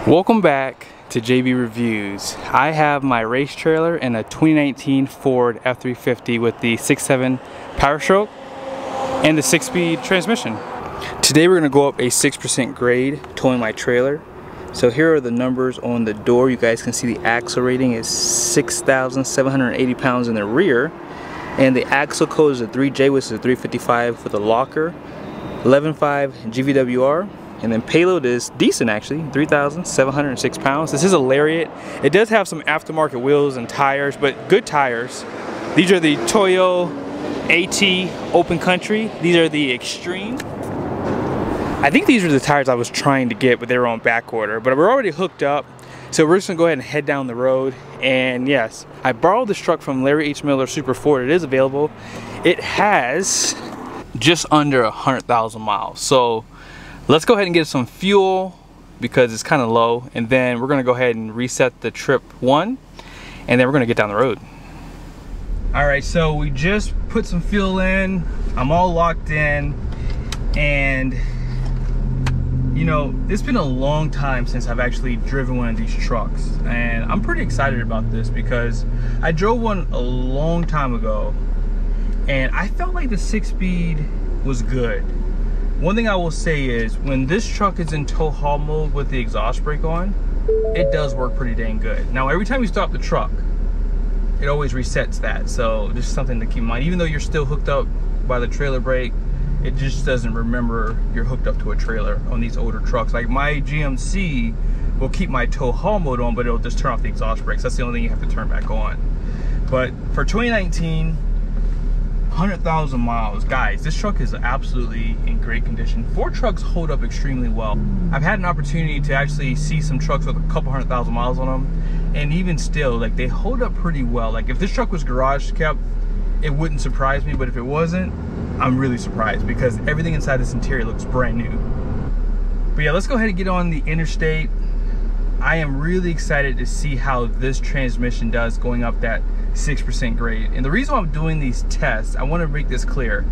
Welcome back to JB Reviews. I have my race trailer and a 2019 Ford F350 with the 6.7 power stroke and the 6-speed transmission. Today we're going to go up a 6% grade towing my trailer. So here are the numbers on the door. You guys can see the axle rating is 6,780 pounds in the rear, and the axle code is a 3J, which is a 355 with a locker, 11.5 GVWR. And then payload is decent actually, 3,706 pounds. This is a Lariat. It does have some aftermarket wheels and tires, but good tires. These are the Toyo AT Open Country. These are the Extreme. I think these are the tires I was trying to get, but they were on back order. But we're already hooked up, so we're just gonna go ahead and head down the road. And yes, I borrowed this truck from Larry H. Miller Super Ford. It is available. It has just under 100,000 miles. So let's go ahead and get some fuel because it's kind of low, and then we're gonna go ahead and reset the trip 1, and then we're gonna get down the road. All right, so we just put some fuel in. I'm all locked in, and you know, it's been a long time since I've actually driven one of these trucks, and I'm pretty excited about this because I drove one a long time ago, and I felt like the 6-speed was good. One thing I will say is when this truck is in tow haul mode with the exhaust brake on, it does work pretty dang good. Now every time you stop the truck, it always resets that, so just something to keep in mind. Even though you're still hooked up by the trailer brake, it just doesn't remember you're hooked up to a trailer on these older trucks. Like my GMC will keep my tow haul mode on, but it'll just turn off the exhaust brakes. That's the only thing you have to turn back on. But for 2019, 100,000 miles, guys, this truck is absolutely in great condition. Ford trucks hold up extremely well. I've had an opportunity to actually see some trucks with a couple 100,000 miles on them, and even still, like, they hold up pretty well. Like, if this truck was garage kept, it wouldn't surprise me, but if it wasn't, I'm really surprised because everything inside this interior looks brand new. But yeah, let's go ahead and get on the interstate. I am really excited to see how this transmission does going up that 6% grade. And the reason why I'm doing these tests, I want to make this clear.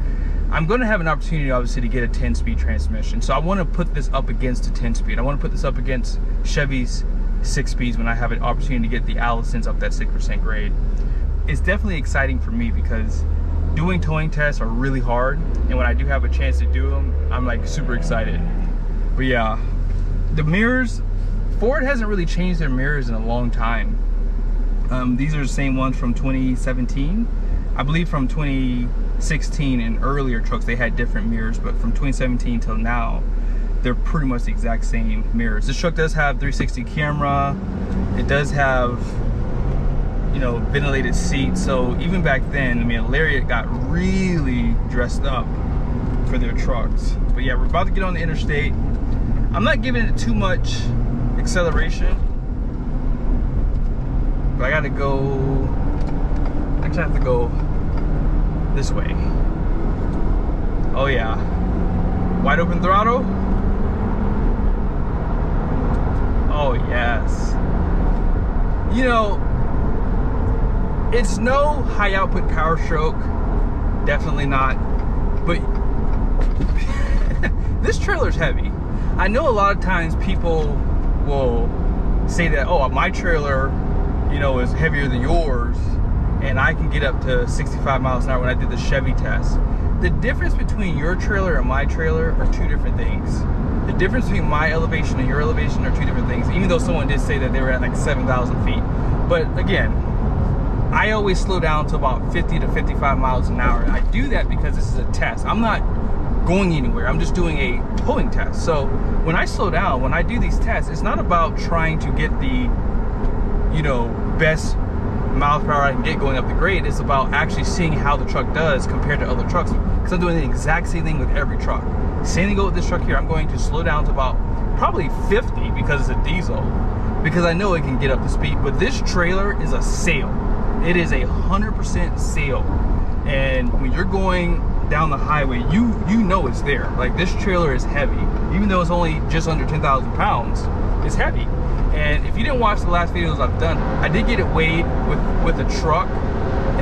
I'm going to have an opportunity obviously to get a 10-speed transmission. So I want to put this up against a 10-speed. I want to put this up against Chevy's 6-speeds when I have an opportunity to get the Allisons up that 6% grade. It's definitely exciting for me because doing towing tests are really hard, and when I do have a chance to do them, I'm like super excited. But yeah, the mirrors, Ford hasn't really changed their mirrors in a long time. These are the same ones from 2017. I believe from 2016 and earlier trucks they had different mirrors, but from 2017 till now they're pretty much the exact same mirrors. This truck does have 360 camera. It does have, you know, ventilated seats. So even back then, I mean, Lariat got really dressed up for their trucks. But yeah, we're about to get on the interstate. I'm not giving it too much acceleration, but I gotta go, actually I have to go this way. Oh yeah, wide open throttle. Oh yes. You know, it's no high output power stroke, definitely not, but this trailer's heavy. I know a lot of times people will say that, oh, my trailer, you know, is heavier than yours, and I can get up to 65 miles an hour when I did the Chevy test. The difference between your trailer and my trailer are two different things. The difference between my elevation and your elevation are two different things, even though someone did say that they were at like 7,000 feet. But again, I always slow down to about 50 to 55 miles an hour. I do that because this is a test. I'm not going anywhere. I'm just doing a towing test. So when I slow down, when I do these tests, it's not about trying to get the, you know, best miles per hour I can get going up the grade. It's about actually seeing how the truck does compared to other trucks, because I'm doing the exact same thing with every truck. Same thing with this truck here. I'm going to slow down to about probably 50 because it's a diesel, because I know it can get up to speed. But this trailer is a sail. It is 100% sail, and when you're going down the highway, you know it's there. Like, this trailer is heavy, even though it's only just under 10,000 pounds. It's heavy. And if you didn't watch the last videos I've done, I did get it weighed with a truck,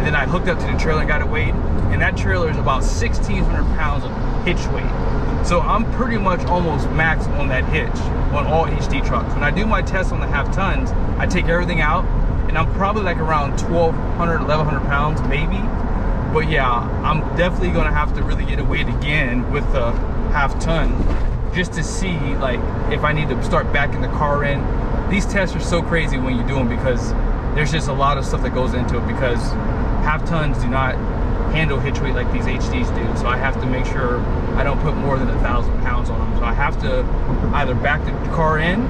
and then I hooked up to the trailer and got it weighed, and that trailer is about 1,600 pounds of hitch weight. So I'm pretty much almost max on that hitch on all HD trucks. When I do my tests on the half tons, I take everything out, and I'm probably like around 1,200, 1,100 pounds maybe. But yeah, I'm definitely gonna have to really get it weighed again with the half ton, just to see like if I need to start backing the car in. These tests are so crazy when you do them, because there's just a lot of stuff that goes into it, because half tons do not handle hitch weight like these HDs do. So I have to make sure I don't put more than 1,000 pounds on them. So I have to either back the car in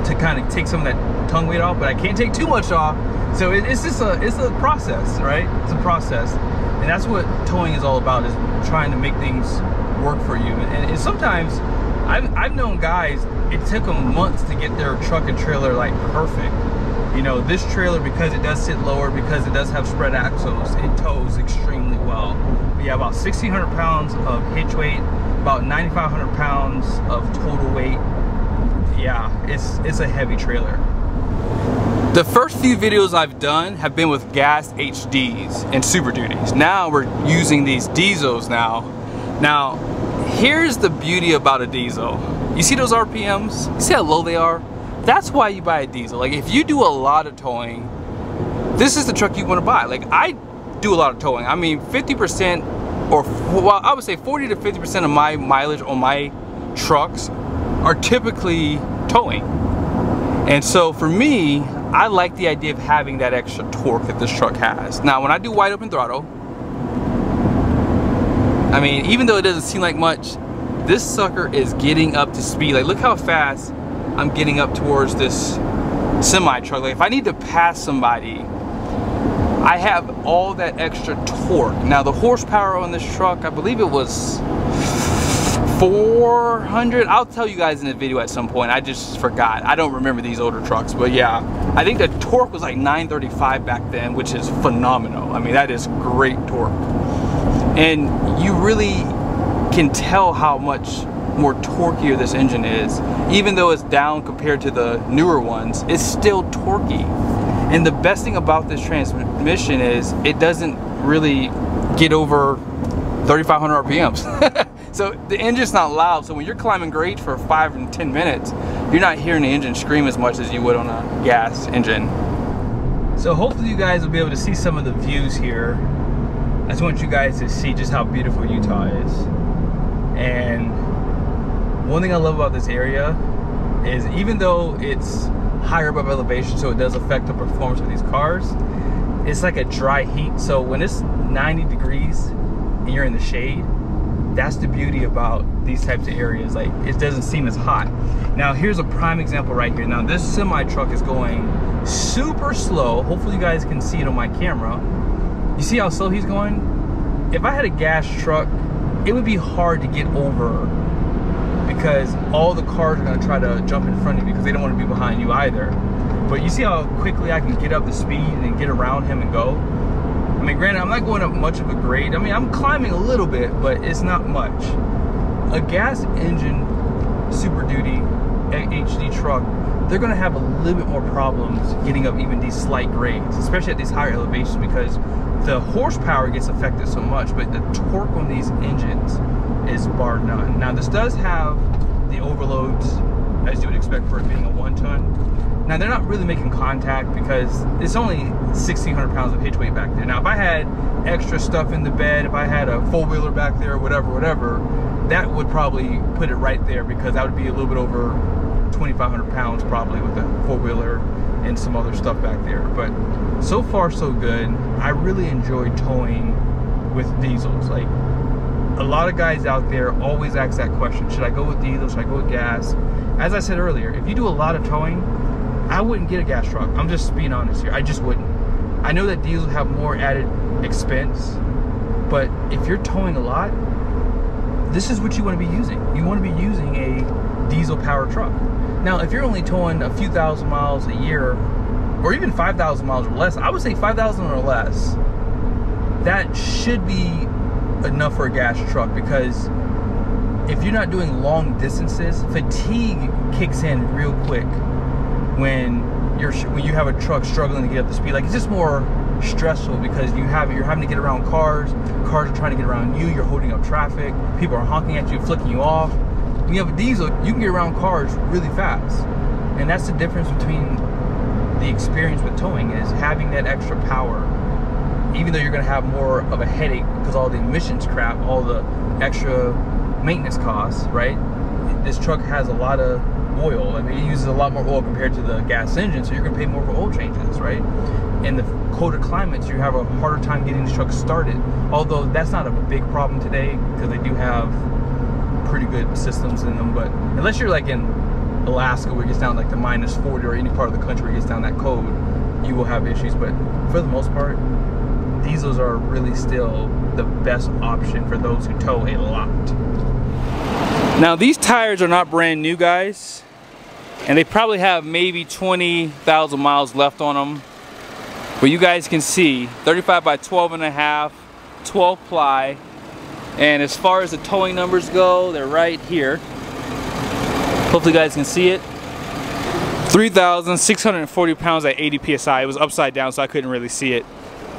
to kind of take some of that tongue weight off, but I can't take too much off. So it's a process, right? It's a process, and that's what towing is all about, is trying to make things work for you. And sometimes I've known guys, it took them months to get their truck and trailer like perfect. You know, this trailer, because it does sit lower, because it does have spread axles, it tows extremely well. But yeah, about 1,600 pounds of hitch weight, about 9,500 pounds of total weight. Yeah, it's a heavy trailer. The first few videos I've done have been with gas HDs and Super Duties. Now we're using these diesels now. Now, here's the beauty about a diesel. You see those RPMs? You see how low they are? That's why you buy a diesel. Like, if you do a lot of towing, this is the truck you want to buy. Like, I do a lot of towing. I mean, 50%, or well, I would say 40 to 50% of my mileage on my trucks are typically towing. And so for me, I like the idea of having that extra torque that this truck has. Now, when I do wide open throttle, I mean, even though it doesn't seem like much, this sucker is getting up to speed. Like, look how fast I'm getting up towards this semi truck. Like, if I need to pass somebody, I have all that extra torque. Now, the horsepower on this truck, I believe it was 400. I'll tell you guys in the video at some point. I just forgot. I don't remember these older trucks, but yeah, I think the torque was like 935 back then, which is phenomenal. I mean, that is great torque. And you really can tell how much more torqueier this engine is. Even though it's down compared to the newer ones, it's still torquey. And the best thing about this transmission is it doesn't really get over 3,500 RPMs. So the engine's not loud, so when you're climbing grades for 5 and 10 minutes, you're not hearing the engine scream as much as you would on a gas engine. So hopefully you guys will be able to see some of the views here. I just want you guys to see just how beautiful Utah is. And one thing I love about this area is, even though it's higher above elevation, so it does affect the performance of these cars, it's like a dry heat. So when it's 90 degrees and you're in the shade, that's the beauty about these types of areas. Like, it doesn't seem as hot. Now, here's a prime example right here. Now, this semi truck is going super slow. Hopefully you guys can see it on my camera. You see how slow he's going? If I had a gas truck, it would be hard to get over, because all the cars are gonna try to jump in front of you because they don't want to be behind you either. But you see how quickly I can get up the speed and get around him and go? I mean, granted, I'm not going up much of a grade. I mean, I'm climbing a little bit, but it's not much. A gas engine Super Duty HD truck, they're gonna have a little bit more problems getting up even these slight grades, especially at these higher elevations, because the horsepower gets affected so much, but the torque on these engines is bar none. Now, this does have the overloads, as you would expect for it being a 1-ton. Now, they're not really making contact because it's only 1,600 pounds of hitch weight back there. Now, if I had extra stuff in the bed, if I had a four-wheeler back there, whatever, that would probably put it right there, because that would be a little bit over 2,500 pounds probably with the four-wheeler and some other stuff back there. But so far, so good. I really enjoy towing with diesels. Like, a lot of guys out there always ask that question: should I go with diesel? Should I go with gas? As I said earlier, if you do a lot of towing, I wouldn't get a gas truck. I'm just being honest here. I just wouldn't. I know that diesels have more added expense, but if you're towing a lot, this is what you want to be using. You want to be using a diesel powered truck. Now, if you're only towing a few thousand miles a year, or even 5,000 miles or less, I would say 5,000 or less, that should be enough for a gas truck, because if you're not doing long distances, fatigue kicks in real quick when you have a truck struggling to get up to speed. Like, it's just more stressful because you're having to get around cars are trying to get around you, you're holding up traffic, people are honking at you, flicking you off. When you have a diesel, you can get around cars really fast. And that's the difference between the experience with towing, is having that extra power. Even though you're going to have more of a headache because all the emissions crap, all the extra maintenance costs, right? This truck has a lot of oil. I mean, it uses a lot more oil compared to the gas engine, so you're going to pay more for oil changes, right? In the colder climates, you have a harder time getting the truck started. Although that's not a big problem today because they do have pretty good systems in them. But unless you're like in Alaska where it gets down like to -40, or any part of the country where it gets down that cold, you will have issues. But for the most part, diesels are really still the best option for those who tow a lot. Now these tires are not brand new, guys, and they probably have maybe 20,000 miles left on them. But you guys can see 35 by 12.5, 12 ply, and as far as the towing numbers go, they're right here. Hopefully you guys can see it. 3,640 pounds at 80 psi. It was upside down, so I couldn't really see it.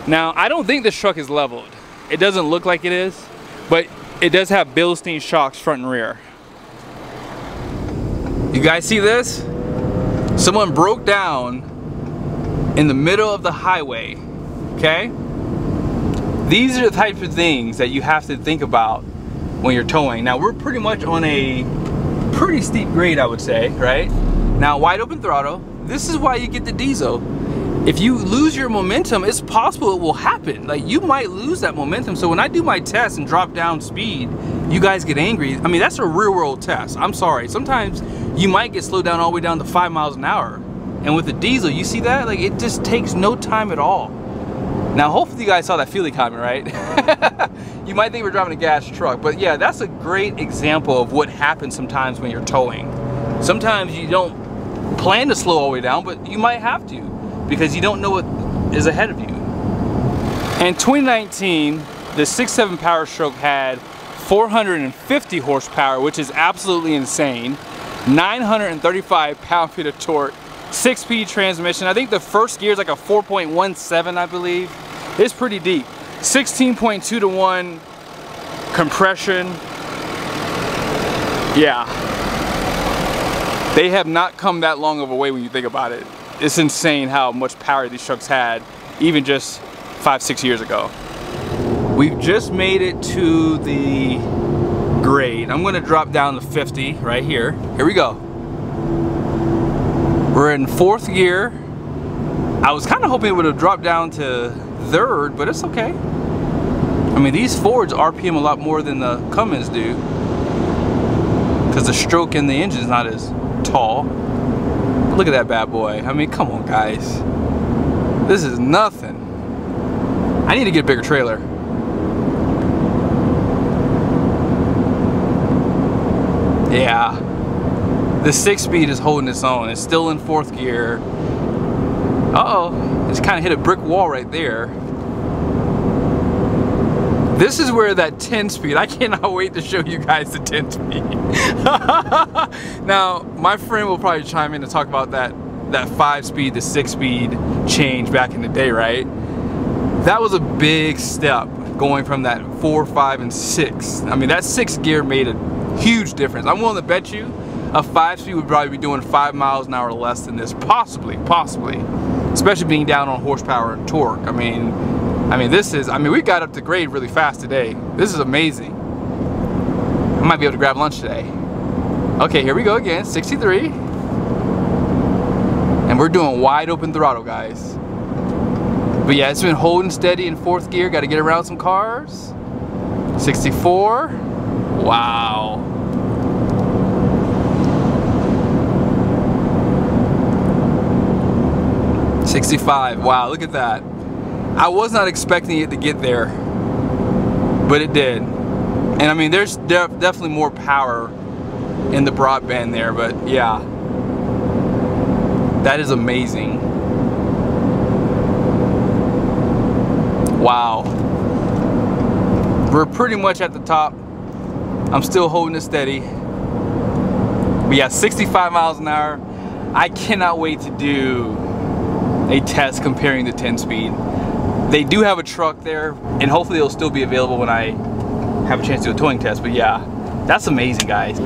Now, I don't think this truck is leveled. It doesn't look like it is, but it does have Bilstein shocks front and rear. You guys see this? Someone broke down in the middle of the highway, okay? These are the types of things that you have to think about when you're towing. Now, we're pretty much on a pretty steep grade, I would say, right? Now, wide open throttle. This is why you get the diesel. If you lose your momentum, it's possible it will happen. Like, you might lose that momentum. So when I do my test and drop down speed, you guys get angry. I mean, that's a real world test. I'm sorry. Sometimes you might get slowed down all the way down to 5 miles an hour. And with the diesel, you see that? Like, it just takes no time at all. Now, hopefully you guys saw that feeling comment, right? You might think we're driving a gas truck, but yeah, that's a great example of what happens sometimes when you're towing. Sometimes you don't plan to slow all the way down, but you might have to, because you don't know what is ahead of you. In 2019, the 6.7 PowerStroke had 450 horsepower, which is absolutely insane. 935 pound-feet of torque, 6-speed transmission. I think the first gear is like a 4.17, I believe. It's pretty deep. 16.2 to 1 compression. Yeah. They have not come that long of a way when you think about it. It's insane how much power these trucks had, even just 5-6 years ago. We've just made it to the grade. I'm gonna drop down to 50 right here. Here we go. We're in 4th gear. I was kind of hoping it would have dropped down to 3rd, but it's okay. I mean, these Fords RPM a lot more than the Cummins do, because the stroke in the engine is not as tall. Look at that bad boy. I mean, come on, guys. This is nothing. I need to get a bigger trailer. Yeah. The 6-speed is holding its own. It's still in 4th gear. Uh-oh. It's kind of hit a brick wall right there. This is where that 10-speed, I cannot wait to show you guys the 10-speed. Now, my friend will probably chime in to talk about that 5-speed to 6-speed change back in the day, right? That was a big step, going from that 4, 5, and 6. I mean, that 6th gear made a huge difference. I'm willing to bet you a 5-speed would probably be doing 5 miles an hour less than this, possibly, especially being down on horsepower and torque. I mean, we got up to grade really fast today. This is amazing. I might be able to grab lunch today. Okay, here we go again, 63. And we're doing wide open throttle, guys. But yeah, it's been holding steady in 4th gear. Got to get around some cars. 64. Wow. $65. Wow, look at that. I was not expecting it to get there, but it did. And I mean, there's definitely more power in the broadband there, but yeah, that is amazing. Wow. We're pretty much at the top. I'm still holding it steady. But yeah, 65 miles an hour. I cannot wait to do a test comparing the 10-speed. They do have a truck there, and hopefully it'll still be available when I have a chance to do a towing test. But yeah, that's amazing, guys.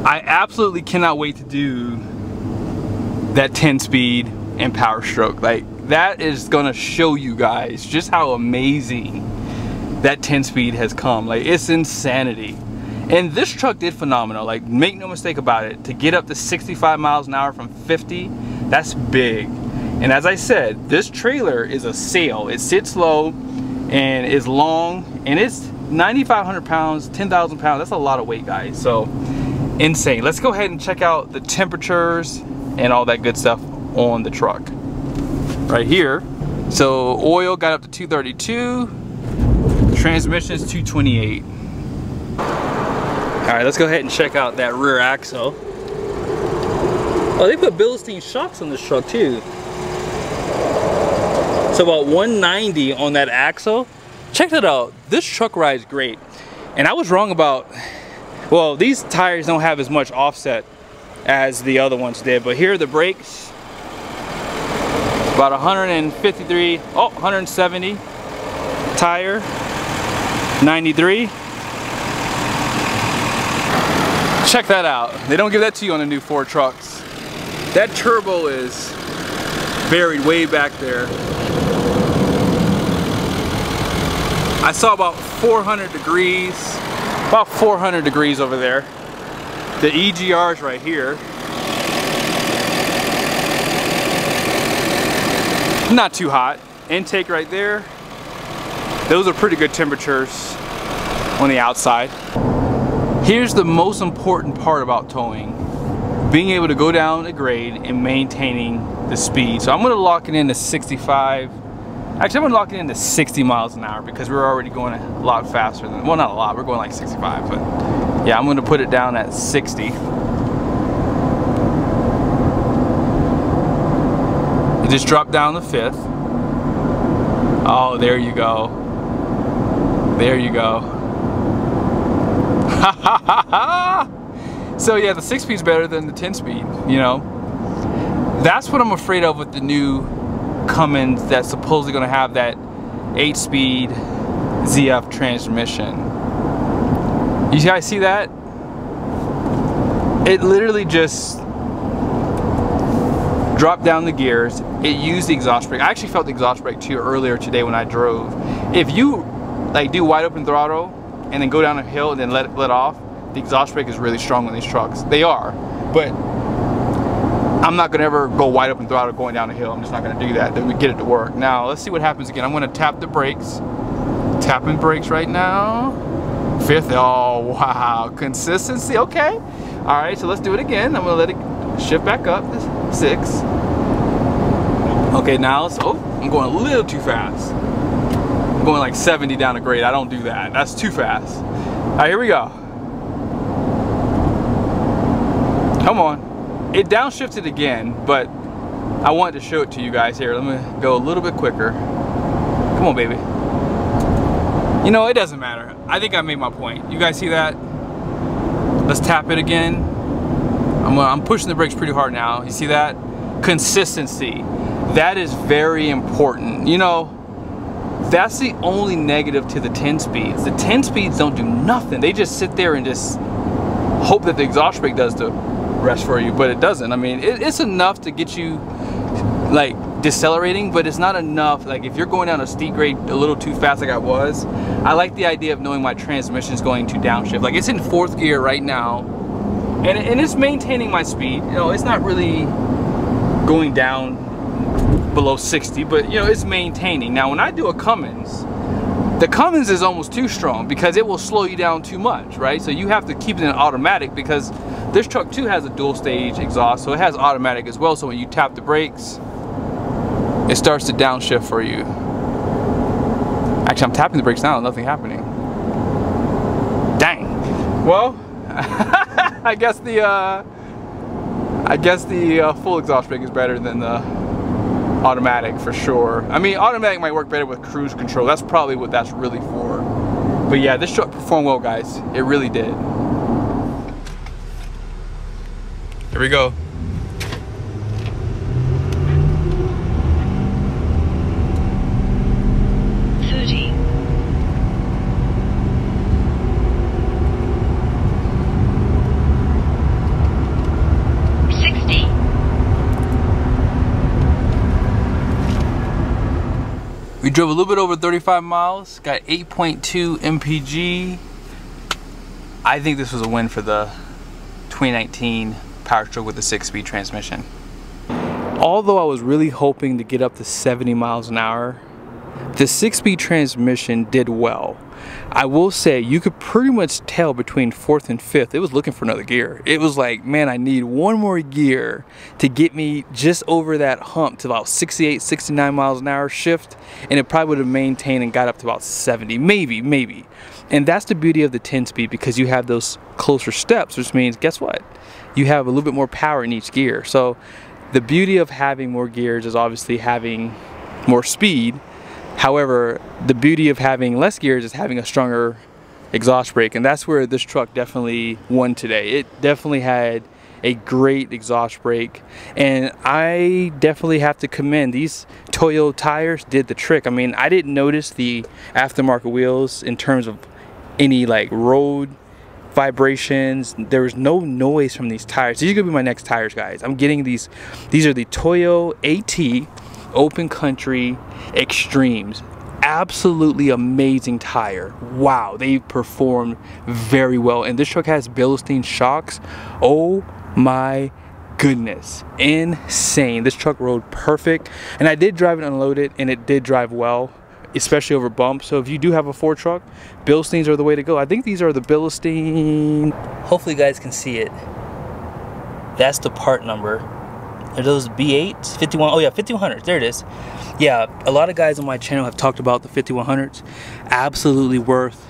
I absolutely cannot wait to do that 10-speed and power stroke. Like, that is gonna show you guys just how amazing that 10-speed has come. Like, it's insanity. And this truck did phenomenal. Like, make no mistake about it, to get up to 65 miles an hour from 50, that's big. And as I said, this trailer is a sail. It sits low and is long, and it's 9,500 pounds, 10,000 pounds. That's a lot of weight, guys. So insane. Let's go ahead and check out the temperatures and all that good stuff on the truck right here. So oil got up to 232, transmission is 228. All right, let's go ahead and check out that rear axle. Oh, they put Bilstein shocks on this truck too. So about 190 on that axle. Check that out. This truck rides great. And I was wrong about, well, these tires don't have as much offset as the other ones did, but here are the brakes. About 153, oh, 170 tire, 93. Check that out. They don't give that to you on the new Ford trucks. That turbo is buried way back there. I saw about 400 degrees, about 400 degrees over there. The EGR's right here. Not too hot. Intake right there. Those are pretty good temperatures on the outside. Here's the most important part about towing. Being able to go down a grade and maintaining the speed. So I'm gonna lock it in to 65. Actually, I'm gonna lock it in to 60 miles an hour because we're already going a lot faster than, well, not a lot, we're going like 65, but yeah, I'm gonna put it down at 60. You just drop down the 5th. Oh, there you go. There you go. So yeah, the 6-speed is better than the 10-speed, you know. That's what I'm afraid of with the new Cummins that's supposedly going to have that 8-speed ZF transmission. You guys see that? It literally just dropped down the gears. It used the exhaust brake. I actually felt the exhaust brake too earlier today when I drove. If you like do wide open throttle and then go down a hill and then let off, the exhaust brake is really strong on these trucks. They are, but I'm not gonna ever go wide open throttle going down a hill. I'm just not gonna do that. Then we get it to work. Now let's see what happens again. I'm gonna tap the brakes. Tapping brakes right now. 5th. Oh wow, consistency. Okay. All right, so let's do it again. I'm gonna let it shift back up. 6. Okay, now let's. Oh, I'm going a little too fast. I'm going like 70 down a grade. I don't do that. That's too fast. All right, here we go. Come on. It downshifted again, but I wanted to show it to you guys here. Let me go a little bit quicker. Come on, baby. You know, it doesn't matter. I think I made my point. You guys see that? Let's tap it again. I'm pushing the brakes pretty hard now. You see that? Consistency. That is very important. You know, that's the only negative to the 10 speeds. The 10 speeds don't do nothing. They just sit there and just hope that the exhaust brake does the rest for you, but it doesn't. I mean, it's enough to get you like decelerating, but it's not enough. Like if you're going down a steep grade a little too fast like I was, I like the idea of knowing my transmission is going to downshift. Like it's in 4th gear right now, and it's maintaining my speed. You know, it's not really going down below 60, but you know, it's maintaining. Now when I do a Cummins, the Cummins is almost too strong because it will slow you down too much, right? So you have to keep it in automatic because this truck too has a dual stage exhaust, so it has automatic as well. So when you tap the brakes, it starts to downshift for you. Actually, I'm tapping the brakes now, nothing happening. Dang. Well, I guess the full exhaust brake is better than the automatic for sure. I mean, automatic might work better with cruise control. That's probably what that's really for. But yeah, this truck performed well, guys. It really did. Here we go. We drove a little bit over 35 miles, got 8.2 MPG. I think this was a win for the 2019 PowerStroke with the 6-speed transmission. Although I was really hoping to get up to 70 miles an hour, the 6-speed transmission did well. I will say you could pretty much tell between 4th and 5th, it was looking for another gear. It was like, man, I need one more gear to get me just over that hump to about 68, 69 miles an hour shift, and it probably would have maintained and got up to about 70, maybe. And that's the beauty of the 10-speed, because you have those closer steps, which means, guess what? You have a little bit more power in each gear. So the beauty of having more gears is obviously having more speed. However, the beauty of having less gears is having a stronger exhaust brake, and that's where this truck definitely won today. It definitely had a great exhaust brake, and I definitely have to commend these Toyo tires. Did the trick. I mean, I didn't notice the aftermarket wheels in terms of any like road vibrations. There was no noise from these tires. These are gonna be my next tires, guys. I'm getting these are the Toyo AT Open Country Extremes. Absolutely amazing tire. Wow, they performed very well, and this truck has Bilstein shocks. Oh my goodness, insane. This truck rode perfect, and I did drive it unloaded, and it did drive well, especially over bumps. So if you do have a Ford truck, Bilsteins are the way to go. I think these are the Bilstein. Hopefully you guys can see it. That's the part number. Are those B8s? 51? Oh yeah, 5100s. There it is. Yeah, a lot of guys on my channel have talked about the 5100s. Absolutely worth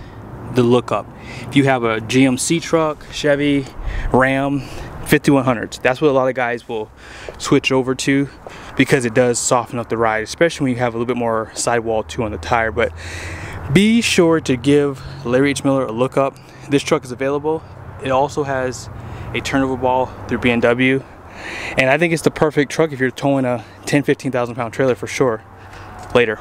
the lookup. If you have a GMC truck, Chevy, Ram, 5100s. That's what a lot of guys will switch over to, because it does soften up the ride, especially when you have a little bit more sidewall too on the tire. But be sure to give Larry H. Miller a lookup. This truck is available. It also has a turnover ball through BMW. And I think it's the perfect truck if you're towing a 10,000-15,000 pound trailer for sure. Later.